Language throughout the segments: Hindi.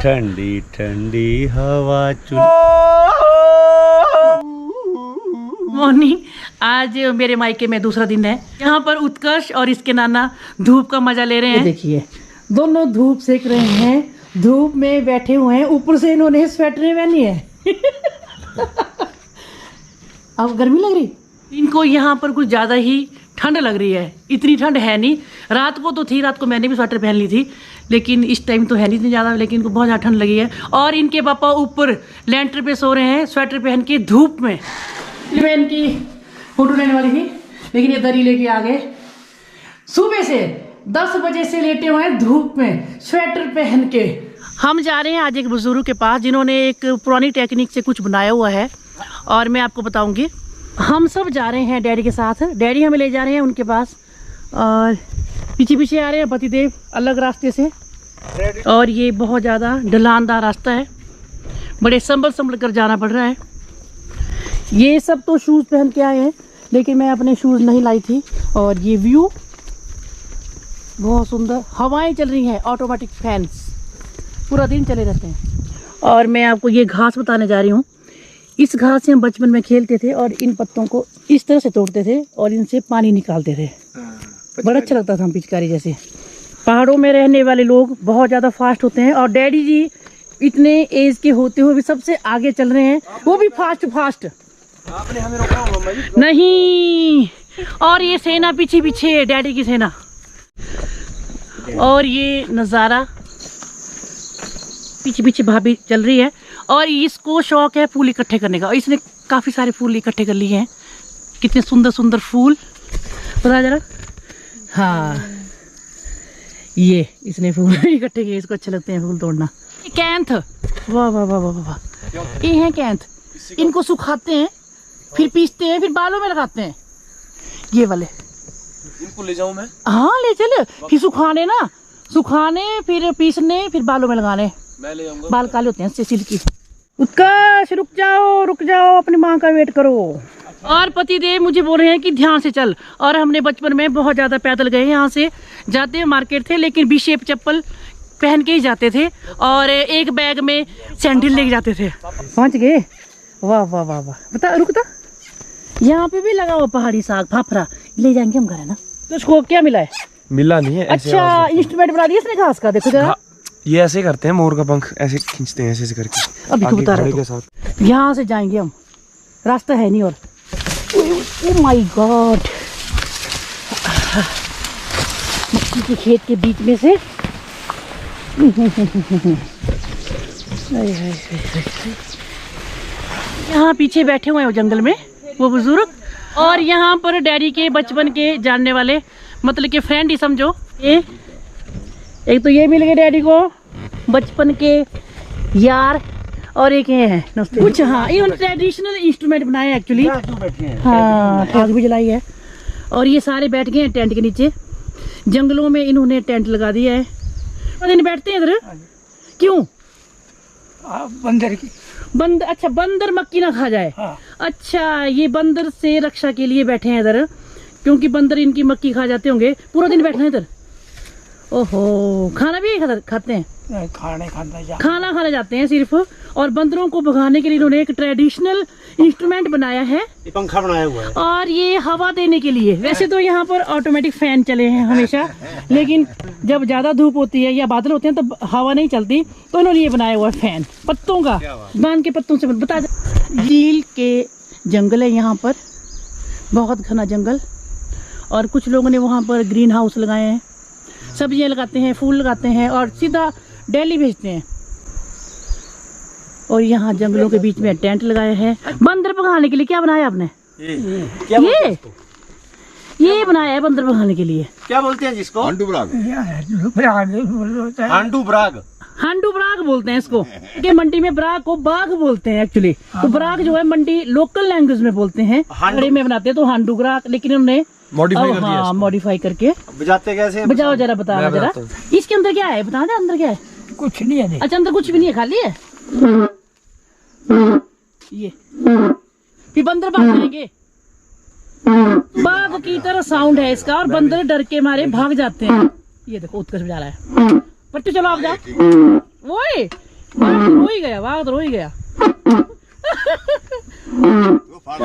ठंडी ठंडी हवा मॉर्निंग। आज मेरे मायके में दूसरा दिन है। यहाँ पर उत्कर्ष और इसके नाना धूप का मजा ले रहे हैं। देखिए दोनों धूप सेक रहे हैं, धूप में बैठे हुए हैं। ऊपर से इन्होंने स्वेटर पहनी है। अब गर्मी लग रही इनको। यहाँ पर कुछ ज़्यादा ही ठंड लग रही है। इतनी ठंड है नहीं, रात को तो थी, रात को मैंने भी स्वेटर पहन ली थी, लेकिन इस टाइम तो है नहीं इतनी ज़्यादा, लेकिन इनको बहुत ज़्यादा ठंड लगी है। और इनके पापा ऊपर लेंटर पे सो रहे हैं स्वेटर पहन के धूप में। मैं इनकी फोटो लेने वाली थी, लेकिन ये दरी लेके आ गए। सुबह से 10 बजे से लेटे हुए हैं धूप में स्वेटर पहन के। हम जा रहे हैं आज एक बुजुर्ग के पास जिन्होंने एक पुरानी टेक्निक से कुछ बनाया हुआ है, और मैं आपको बताऊंगी। हम सब जा रहे हैं डैडी के साथ। डैडी हमें ले जा रहे हैं उनके पास, और पीछे पीछे आ रहे हैं पतिदेव अलग रास्ते से। और ये बहुत ज़्यादा ढलानदार रास्ता है, बड़े संभल कर जाना पड़ रहा है। ये सब तो शूज़ पहन के आए हैं, लेकिन मैं अपने शूज़ नहीं लाई थी। और ये व्यू बहुत सुंदर, हवाएं चल रही हैं, ऑटोमेटिक फैंस पूरा दिन चले रहते हैं। और मैं आपको ये घास बताने जा रही हूँ। इस घास से हम बचपन में खेलते थे, और इन पत्तों को इस तरह से तोड़ते थे और इनसे पानी निकालते थे। बड़ा अच्छा लगता था, हम पिचकारी जैसे। पहाड़ों में रहने वाले लोग बहुत ज़्यादा फास्ट होते हैं, और डैडी जी इतने एज के होते हुए भी सबसे आगे चल रहे हैं, वो भी फास्ट। आपने हमें रोका मम्मा जी? नहीं। और ये सेना पीछे पीछे, डैडी की सेना। और ये नज़ारा पीछे पीछे भाभी चल रही है, और इसको शौक है फूल इकट्ठे करने का। इसने काफ़ी सारे फूल इकट्ठे कर लिए हैं। कितने सुंदर सुंदर फूल, पता जरा। हाँ, ये इसने फूल इकट्ठे किए, इसको अच्छे लगते हैं फूल तोड़ना। कैंथ, वाह वाह वाह वाह वाह, ये हैं कैंथ। इनको सुखाते हैं, फिर पीसते हैं, फिर बालों में लगाते हैं। ये वाले इनको ले जाऊं मैं? हाँ ले चले, फिर सुखाने फिर पीसने, फिर बालों में लगाने। मैं ले आऊंगा। बाल काले होते हैं सिल्की। उत्कर्ष रुक जाओ, अपनी माँ का वेट करो। और पतिदेव मुझे बोल रहे हैं कि ध्यान से चल। और हमने बचपन में बहुत ज़्यादा पैदल गए, यहाँ से जाते हुए मार्केट थे, लेकिन बी शेप चप्पल पहन के ही जाते थे, और एक बैग में सैंडल लेके जाते थे। पहुँच गए, वाह वाह वाह वाह। बता, रुकता, यहाँ पे भी लगा हुआ पहाड़ी साग फाफरा, ले जाएंगे हम घर, है ना। तो उसको क्या मिला है? मिला नहीं है। अच्छा, इंस्ट्रूमेंट बना दिया इसने घास का। देखो जरा, ये ऐसे करते हैं, मोर का पंख ऐसे खींचते हैं, ऐसे करके। अभी तो बता रहे हो। यहाँ से जाएंगे हम, रास्ता है नहीं। और ओह माय गॉड, मक्की के खेत के बीच में से। यहाँ पीछे बैठे हुए हैं वो जंगल में वो बुजुर्ग, और यहाँ पर डैडी के बचपन के जानने वाले, मतलब के फ्रेंड ही समझो। ये एक तो ये मिल गए डैडी को बचपन के यार, और एक ये है कुछ। हाँ, इन्होंने ट्रेडिशनल इंस्ट्रूमेंट बनाए हैं एक्चुअली। हाँ, आग भी जलाई है। और ये सारे बैठ गए हैं टेंट के नीचे। जंगलों में इन्होंने टेंट लगा दिया है। दिन बैठते हैं इधर। क्यों? बंदर, अच्छा बंदर मक्की ना खा जाए। हाँ। अच्छा, ये बंदर से रक्षा के लिए बैठे हैं इधर, क्योंकि बंदर इनकी मक्की खा जाते होंगे। पूरा दिन बैठे हैं इधर। ओहो, खाना भी खाते हैं? खाना खाने जाते हैं सिर्फ। और बंदरों को भगाने के लिए इन्होंने एक ट्रेडिशनल इंस्ट्रूमेंट बनाया है, पंखा बनाया हुआ है। और ये हवा देने के लिए। वैसे तो यहाँ पर ऑटोमेटिक फैन चले हैं हमेशा, लेकिन जब ज्यादा धूप होती है या बादल होते हैं तब हवा नहीं चलती, तो इन्होंने ये बनाया हुआ है फैन, पत्तों का, बांध के पत्तों से। बता, झील के जंगल है यहाँ पर, बहुत घना जंगल। और कुछ लोगों ने वहाँ पर ग्रीन हाउस लगाए हैं, सब्जियाँ लगाते हैं, फूल लगाते हैं, और सीधा दिल्ली भेजते हैं। और यहाँ जंगलों के बीच में टेंट लगाए हैं। बंदर भगाने के लिए क्या बनाया आपने? ये बनाया है बंदर भगाने के लिए। क्या बोलते हैं जिसको? हांडू ब्राग बोलते हैं इसको। कि मंडी में ब्राग को बाघ बोलते हैं एक्चुअली। तो ब्राग जो है मंडी लोकल लैंग्वेज में बोलते हैं, बड़े में बनाते हैं तो हांडू ब्राग, लेकिन उन्होंने मॉडिफाई करके। बजाते कैसे हैं? बजाओ जरा, बताना जरा। इसके अंदर क्या है, बता दे। अंदर क्या है? कुछ नहीं है। अच्छा, अंदर कुछ भी नहीं है, खाली है ये। फिर बंदर भाग जाएंगे। बाघ की तरह साउंड है इसका, और बंदर डर के मारे भाग जाते हैं। ये देखो उत्कर्ष बजा रहा है। पट्टू चलो आप जाओ। ओए रो ही गया, वाह रो ही गया।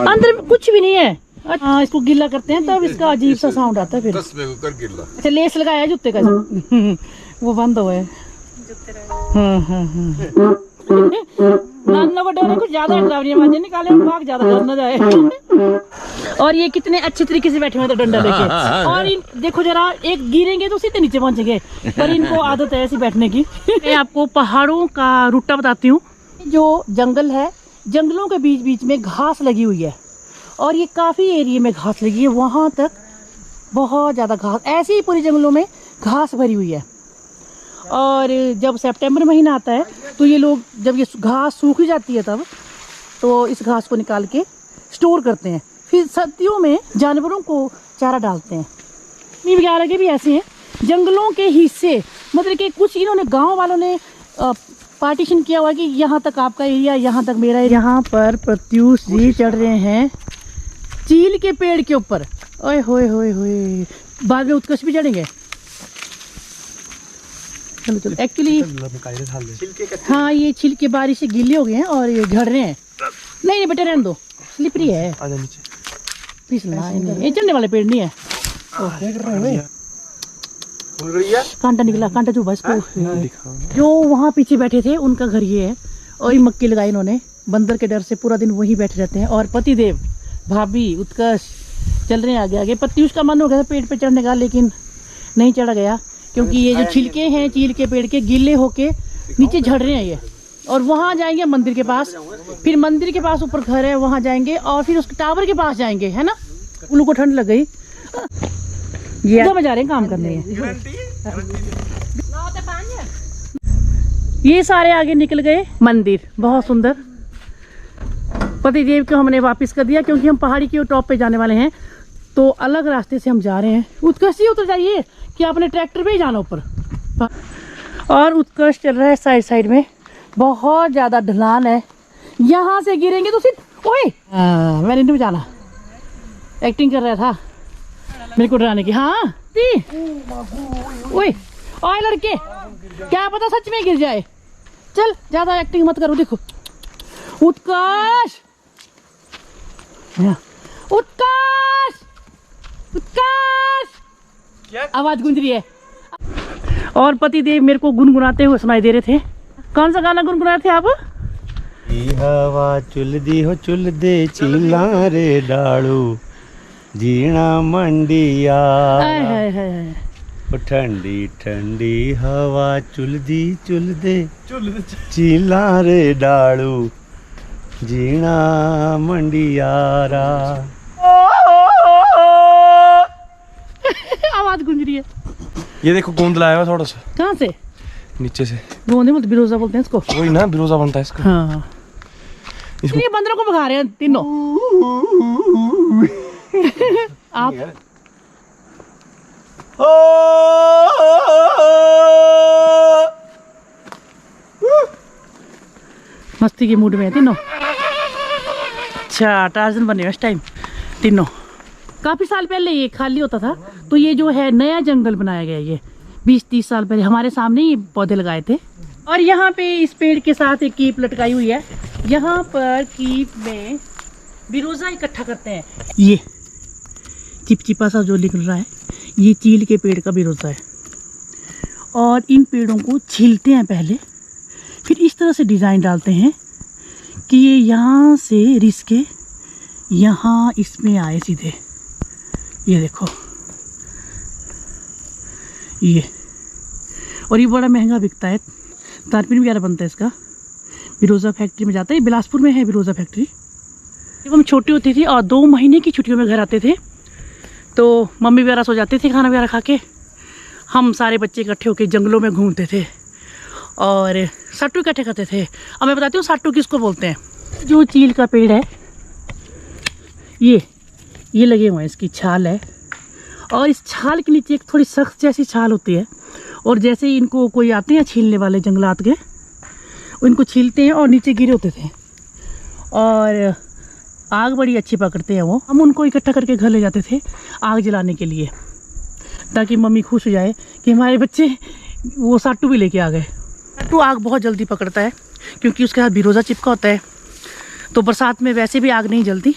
अंदर में कुछ भी नहीं है। हाँ, इसको गिल्ला करते हैं तब इसका अजीब सा साउंड आता है फिर। अच्छा, लेस लगाया है जूते का वो बंद हुआ है। नाना को डर है, कुछ ज्यादा डरावनी आवाजें निकाले, भाग ज्यादा डर न जाए। और ये कितने अच्छे तरीके से बैठे हुए तो डंडा लेके। और इन देखो जरा, एक गिरेंगे तो सीधे नीचे पहुंचेंगे, पर इनको आदत है ऐसी बैठने की। मैं आपको पहाड़ों का रूटा बताती हूँ। जो जंगल है, जंगलों के बीच बीच में घास लगी हुई है, और ये काफी एरिया में घास लगी है, वहां तक बहुत ज्यादा घास, ऐसे ही पूरे जंगलों में घास भरी हुई है। और जब सितंबर महीना आता है तो ये लोग, जब ये घास सूख जाती है तब तो इस घास को निकाल के स्टोर करते हैं, फिर सर्दियों में जानवरों को चारा डालते हैं। मीर वगैरह के भी ऐसे हैं जंगलों के हिस्से, मतलब कि कुछ इन्होंने गांव वालों ने पार्टीशन किया हुआ कि यहाँ तक आपका एरिया, यहाँ तक मेरा एरिया। यहाँ पर प्रत्यूष जी चढ़ रहे हैं चील के पेड़ के ऊपर। ओए होए होए होए, बाद में उत्कर्ष भी चढ़ेंगे। चलो चलो, एक्चुअली हाँ, ये छिलके बारिश से गीले हो गए हैं और ये झड़ रहे हैं। नहीं नहीं बेटा, रहने दो, स्लिपरी है। आजा नीचे, फिसलना नहीं, ये चढ़ने वाले पेड़ नहीं है। कांटा निकला, कांटा चुभा इसको। जो वहाँ पीछे बैठे थे उनका घर ये है, और ये मक्की लगाई इन्होंने। बंदर के डर से पूरा दिन वहीं बैठे रहते हैं। और पतिदेव, भाभी, उत्कर्ष चल रहे हैं आगे आगे। प्रत्युष का मन हो गया था पेड़ पे चढ़ने का, लेकिन नहीं चढ़ा गया, क्योंकि ये जो छिलके हैं चील के पेड़ के, गीले होके नीचे झड़ रहे हैं ये। और वहाँ जाएंगे मंदिर के पास, फिर मंदिर के पास ऊपर घर है, वहाँ जाएंगे, और फिर उसके टावर के पास जाएंगे, है ना। उन लोगों को ठंड लग गई, ये में जा रहे हैं काम करने। ये सारे आगे निकल गए मंदिर, बहुत सुंदर। पतिदेव को हमने वापस कर दिया, क्योंकि हम पहाड़ी के टॉप पे जाने वाले हैं, तो अलग रास्ते से हम जा रहे हैं। उत्कर्ष ही उतर जाइए कि आपने ट्रैक्टर पे ही जाना ऊपर। और उत्कर्ष चल रहा है साइड साइड में, बहुत ज्यादा ढलान है, यहाँ से गिरेंगे तो सिर्फ ओए। मैंने नहीं जाना, एक्टिंग कर रहा था मेरे को डराने की। हाँ ती ओए ओए लड़के, क्या पता सच में गिर जाए। चल ज्यादा एक्टिंग मत करो। देखो उत्कर्ष, उत्कर्ष, उत्कर्ष, क्या आवाज गूंज रही है। और पतिदेव मेरे को गुनगुनाते हुए सुनाई दे रहे थे। कौन सा गाना गुनगुना रहे थे आप? हवा चुलदी हो चुल दे चीला रे डालू जीना मंडिया। ठंडी ठंडी हवा चुलदी चुल दे चीला रे डालू जीना मंडियारा। आवाज गूंज रही है। ये देखो गोंद लाया हुआ थोड़ा सा। कहाँ से? नीचे से। गोंदे मतलब बिरोजा बोलते हैं इसको। वही ना, बिरोजा बनता है इसका। हाँ, इसलिए बंदरों को भगा रहे हैं तीनों। आप मस्ती के मूड में है तीनों। अच्छा, टार्जन बने इस टाइम तीनों। काफी साल पहले ये खाली होता था, तो ये जो है नया जंगल बनाया गया। ये 20-30 साल पहले हमारे सामने ये पौधे लगाए थे। और यहाँ पे इस पेड़ के साथ एक कीप लटकाई हुई है। यहाँ पर कीप में बिरोजा इकट्ठा करते हैं। ये चिपचिपा सा जो निकल रहा है, ये चील के पेड़ का बिरोजा है। और इन पेड़ों को छीलते हैं पहले, फिर इस तरह से डिज़ाइन डालते हैं कि ये यहाँ से रिस के यहाँ इसमें आए सीधे। ये देखो ये, और ये बड़ा महंगा बिकता है। तारपीन वगैरह बनता है इसका। बिरोजा फैक्ट्री में जाता है, बिलासपुर में है बिरोजा फैक्ट्री। जब हम छोटी होती थी और 2 महीने की छुट्टियों में घर आते थे, तो मम्मी वगैरह सो जाते थे खाना वगैरह खा के, हम सारे बच्चे इकट्ठे होकर जंगलों में घूमते थे और साटू इकट्ठे खाते थे। अब मैं बताती हूँ साटू किसको बोलते हैं। जो चील का पेड़ है, ये लगे हुए हैं, इसकी छाल है, और इस छाल के नीचे एक थोड़ी सख्त जैसी छाल होती है। और जैसे ही इनको कोई आते हैं छीलने वाले जंगलात के, इनको छीलते हैं और नीचे गिरे होते थे। और आग बड़ी अच्छी पकड़ते हैं वो। हम उनको इकट्ठा करके घर ले जाते थे आग जलाने के लिए, ताकि मम्मी खुश हो जाए कि हमारे बच्चे वो साटू भी लेके आ गए। तो आग बहुत जल्दी पकड़ता है क्योंकि उसके साथ बिरोजा चिपका होता है, तो बरसात में वैसे भी आग नहीं जलती,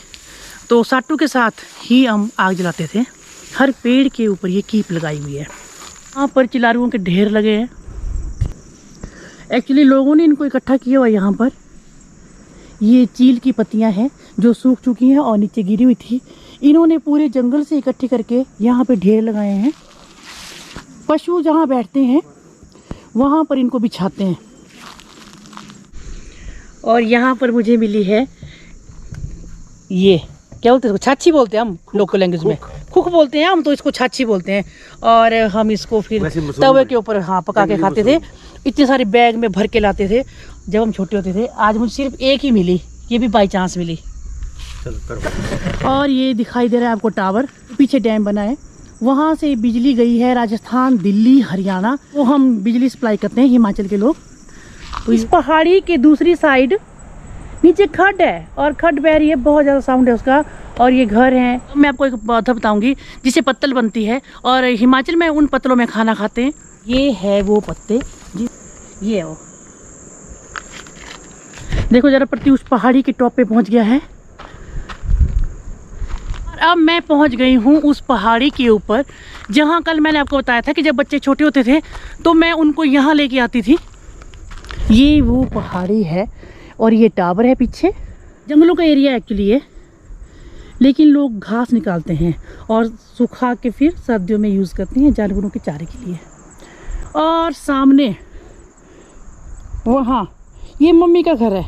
तो साटू के साथ ही हम आग जलाते थे। हर पेड़ के ऊपर ये कीप लगाई हुई है। यहाँ पर चिलारुओं के ढेर लगे हैं। एक्चुअली लोगों ने इनको इकट्ठा किया हुआ है। यहाँ पर ये चील की पत्तियाँ हैं जो सूख चुकी हैं और नीचे गिरी हुई थी, इन्होंने पूरे जंगल से इकट्ठी करके यहाँ पे ढेर लगाए हैं। पशु जहाँ बैठते हैं वहाँ पर इनको बिछाते हैं। और यहाँ पर मुझे मिली है ये, क्या बोलते हैं इसको, छाछी बोलते हैं हम लोकल लैंग्वेज में, खुख बोलते हैं हम, तो इसको छाछी बोलते हैं। और हम इसको फिर तवे के ऊपर पका के खाते थे। इतने सारे बैग में भर के लाते थे जब हम छोटे होते थे। आज मुझे सिर्फ एक ही मिली, ये भी बाई चांस मिली। और ये दिखाई दे रहा है आपको टावर, पीछे डैम बना है, वहाँ से बिजली गई है राजस्थान, दिल्ली, हरियाणा, तो हम बिजली सप्लाई करते हैं हिमाचल के लोग। तो इस पहाड़ी के दूसरी साइड नीचे खड्ड है और खड्ड बह रही है, बहुत ज़्यादा साउंड है उसका। और ये घर है। मैं आपको एक बात बताऊंगी, जिससे पत्तल बनती है और हिमाचल में उन पत्तलों में खाना खाते हैं। ये है वो पत्ते, ये है वो, देखो जरा प्रति उस पहाड़ी के टॉप पे पहुंच गया है। और अब मैं पहुंच गई हूँ उस पहाड़ी के ऊपर जहाँ कल मैंने आपको बताया था कि जब बच्चे छोटे होते थे तो मैं उनको यहाँ लेके आती थी। ये वो पहाड़ी है और ये टावर है पीछे। जंगलों का एरिया एक्चुअली है, लेकिन लोग घास निकालते हैं और सुखा के फिर सर्दियों में यूज़ करते हैं जानवरों के चारे के लिए। और सामने वहाँ ये मम्मी का घर है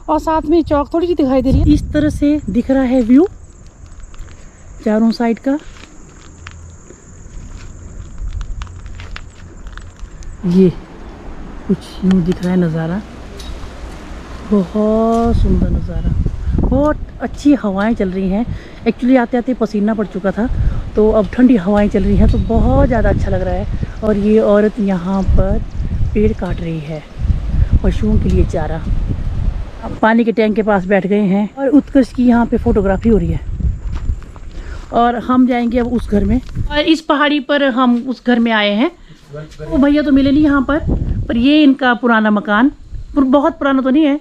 और साथ में चौक थोड़ी सी दिखाई दे रही है। इस तरह से दिख रहा है व्यू चारों साइड का। ये कुछ यूँ दिख रहा है नज़ारा, बहुत सुंदर नज़ारा, बहुत अच्छी हवाएं चल रही हैं। एक्चुअली आते आते पसीना पड़ चुका था, तो अब ठंडी हवाएं चल रही हैं तो बहुत ज़्यादा अच्छा लग रहा है। और ये औरत यहाँ पर पेड़ काट रही है पशुओं के लिए चारा। अब पानी के टैंक के पास बैठ गए हैं और उत्कर्ष की यहाँ पे फोटोग्राफी हो रही है। और हम जाएंगे अब उस घर में। और इस पहाड़ी पर हम उस घर में आए हैं। वो भैया तो मिले नहीं यहाँ पर ये इनका पुराना मकान, बहुत पुराना तो नहीं है,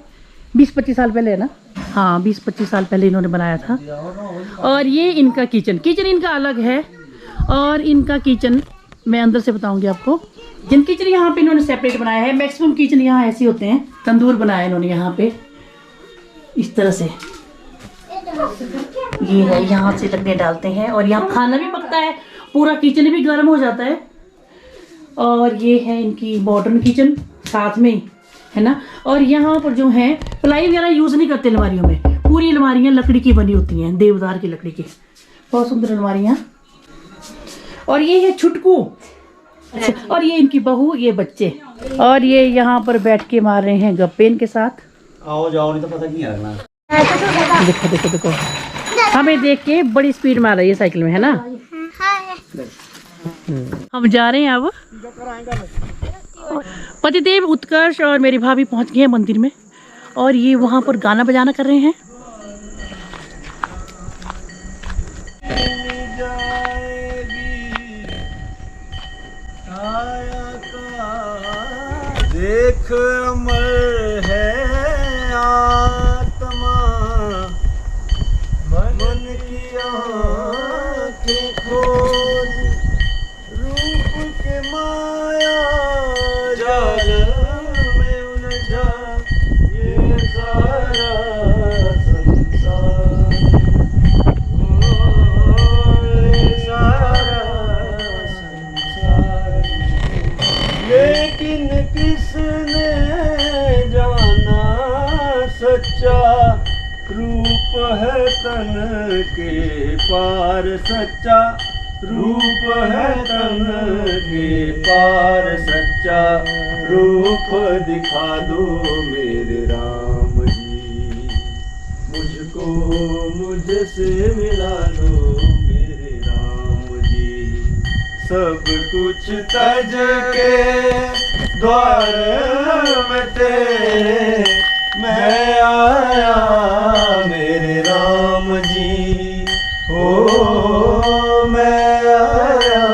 20-25 साल पहले है ना, हाँ 20-25 साल पहले इन्होंने बनाया था। और ये इनका किचन इनका अलग है। और इनका किचन मैं अंदर से बताऊंगी आपको। जिन किचन यहाँ पे इन्होंने सेपरेट बनाया है, मैक्सिमम किचन यहाँ ऐसे होते हैं, तंदूर बनाया इन्होंने यहाँ पे इस तरह से। ये है, यहाँ से लकड़ियाँ डालते हैं और यहाँ खाना भी पकता है, पूरा किचन भी गर्म हो जाता है। और ये है इनकी मॉडर्न किचन साथ में है ना। और यहाँ पर जो है प्लाई वगैरह यूज़ नहीं करते अलमारियों में, पूरी अलमारियाँ लकड़ी की बनी होती हैं, देवदार की लकड़ी की, बहुत सुंदर अलमारियाँ। और ये है छुटकू, और ये इनकी बहू, ये बच्चे। और ये यहाँ पर बैठ के मार रहे हैं गप्पे इनके साथ। आओ जाओ, नहीं तो पता नहीं लगना। देखो देखो देखो, हमें देख के बड़ी स्पीड मार रही है साइकिल में, है ना। हम जा रहे हैं अब। पतिदेव, उत्कर्ष और मेरी भाभी पहुंच गए हैं मंदिर में और ये वहां पर गाना बजाना कर रहे हैं। देख अमर है आत्मा, मन की आँखें खोल, रूप के माया जाल में उलझा ये सारा संसार, ये सारा संसार। लेकिन किसने जाना सच्चा रूप है तन के पार, सच्चा रूप है तन के पार, सच्चा रूप दिखा दो मेरे राम जी, मुझको मुझसे मिला दो मेरे राम जी। सब कुछ तज के द्वार में तेरे मैं आया मेरे राम जी, ओ मैं आया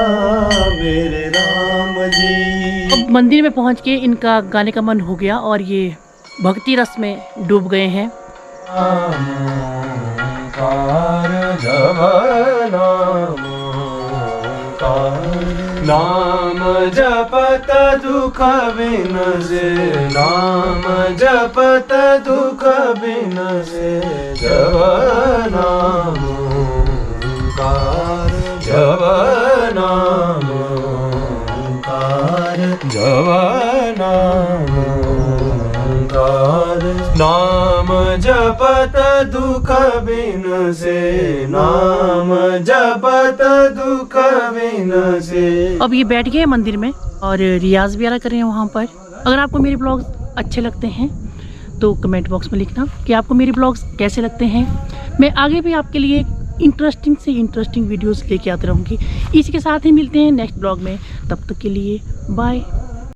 मेरे राम जी। मंदिर में पहुंच के इनका गाने का मन हो गया और ये भक्ति रस में डूब गए हैं। नाम जपत दुख बिनसे, नाम जपत दुख बिनसे, जब नाम ओंकार, जब नाम ओंकार, जब नाम ओंकार। नाम जपत दुख बिनसे, नाम जपत दुख बिनसे। अब ये बैठ गए मंदिर में और रियाज वगैरह कर रहे हैं वहाँ पर। अगर आपको मेरे ब्लॉग्स अच्छे लगते हैं तो कमेंट बॉक्स में लिखना कि आपको मेरे ब्लॉग्स कैसे लगते हैं। मैं आगे भी आपके लिए इंटरेस्टिंग से इंटरेस्टिंग वीडियोस लेके आती रहूँगी। इसी के साथ ही मिलते हैं नेक्स्ट ब्लॉग में। तब तक के लिए बाय।